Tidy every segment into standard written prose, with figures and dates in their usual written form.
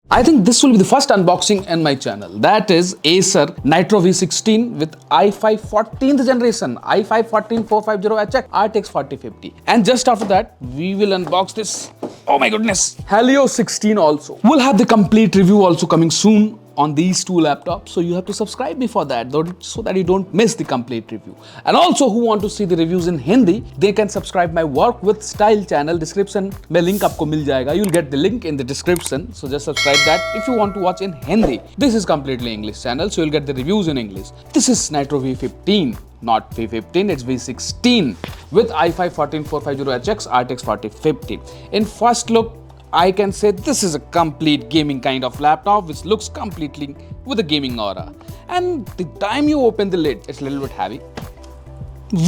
I think this will be the first unboxing in my channel. That is Acer Nitro V16 with i5 14th generation, i5 14450HX RTX 4050. And just after that, we will unbox this, oh my goodness, Helios 16 also. We'll have the complete review also coming soon on these two laptops, so you have to subscribe me for that, so that you don't miss the complete review. And also who want to see the reviews in Hindi, they can subscribe my Work with Style channel. Description mein link aapko mil jayega. You'll get the link in the description, so just subscribe that if you want to watch in Hindi. This is completely English channel, so you'll get the reviews in English. This is Nitro V15, not V15, it's V16 with i5 14450HX RTX 4050. In first look, I can say this is a complete gaming kind of laptop which looks completely with a gaming aura. And the time you open the lid, it's a little bit heavy.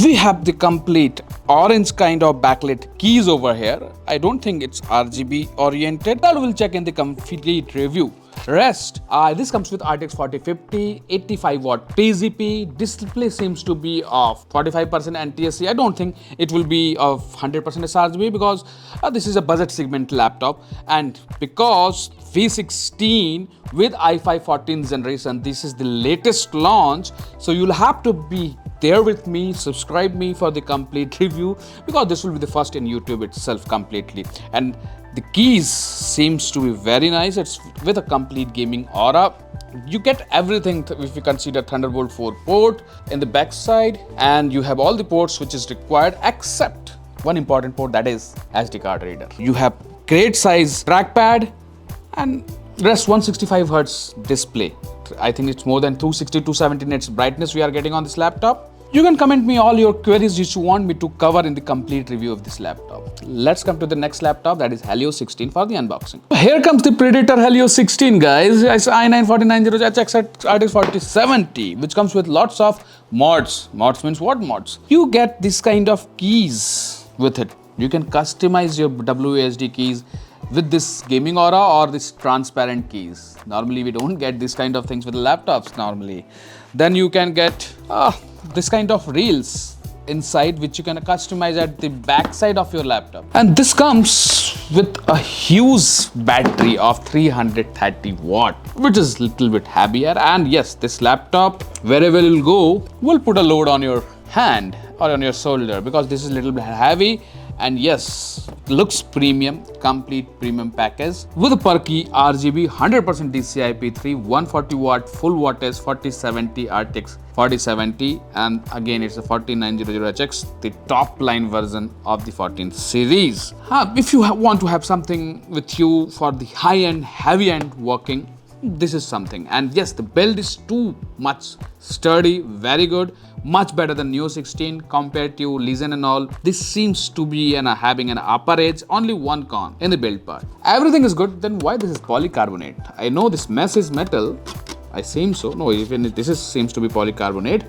We have the complete orange kind of backlit keys over here. I don't think it's RGB oriented. That we'll check in the complete review. Rest, this comes with RTX 4050, 85 watt PZP. Display seems to be of 45% NTSC. I don't think it will be of 100% sRGB because this is a budget segment laptop, and because V16 with i5 14th generation, this is the latest launch, so you'll have to be there with me, subscribe me for the complete review, because this will be the first in YouTube itself completely. And the keys seems to be very nice. It's with a complete gaming aura. You get everything if you consider Thunderbolt 4 port in the back side, and you have all the ports which is required except one important port, that is SD card reader. You have great size trackpad and rest 165 Hz display. I think it's more than 260, 270 nits brightness we are getting on this laptop. You can comment me all your queries which you want me to cover in the complete review of this laptop. Let's come to the next laptop, that is Helios 16 for the unboxing. Here comes the Predator Helios 16, guys. It's i9 14900HX RTX 4070, which comes with lots of mods. Mods means what mods? You get this kind of keys with it. You can customize your WASD keys with this gaming aura or this transparent keys. Normally we don't get this kind of things with laptops normally. Then you can get this kind of rails inside which you can customize at the back side of your laptop. And this comes with a huge battery of 330 watt, which is little bit heavier. And yes, this laptop, wherever you'll go, will put a load on your hand or on your shoulder, because this is a little bit heavy. And yes, looks premium, complete premium package with a perky RGB 100% DCI-P3 140 watt full wattage 4070 RTX 4070, and again it's a 14900HX, the top line version of the 14 series. If you want to have something with you for the high-end, heavy-end working, this is something. And yes, the build is too much sturdy, very good, much better than Neo 16 compared to Legion and all. This seems to be having an upper edge, only one con in the build part. Everything is good, then why this is polycarbonate? I know this mesh is metal, I seem so. No, even this seems to be polycarbonate.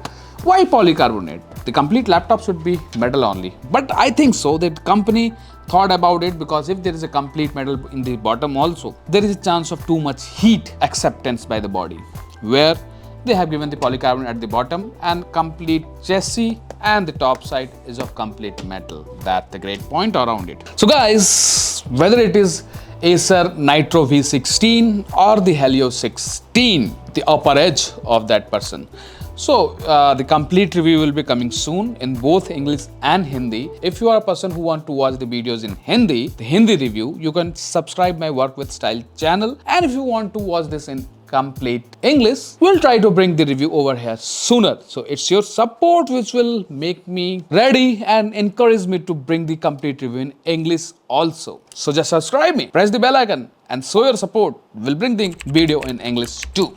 Why polycarbonate? The complete laptop should be metal only. But I think so, that company thought about it, because if there is a complete metal in the bottom also, there is a chance of too much heat acceptance by the body, where they have given the polycarbonate at the bottom, and complete chassis and the top side is of complete metal. That's the great point around it. So guys, whether it is Acer Nitro V16 or the Helios 16, the upper edge of that person. So the complete review will be coming soon in both English and Hindi. If you are a person who want to watch the videos in Hindi, the Hindi review, you can subscribe my Work with Style channel. And if you want to watch this in complete English, we'll try to bring the review over here sooner. So it's your support which will make me ready and encourage me to bring the complete review in English also. So just subscribe me, press the bell icon and show your support. We'll bring the video in English too.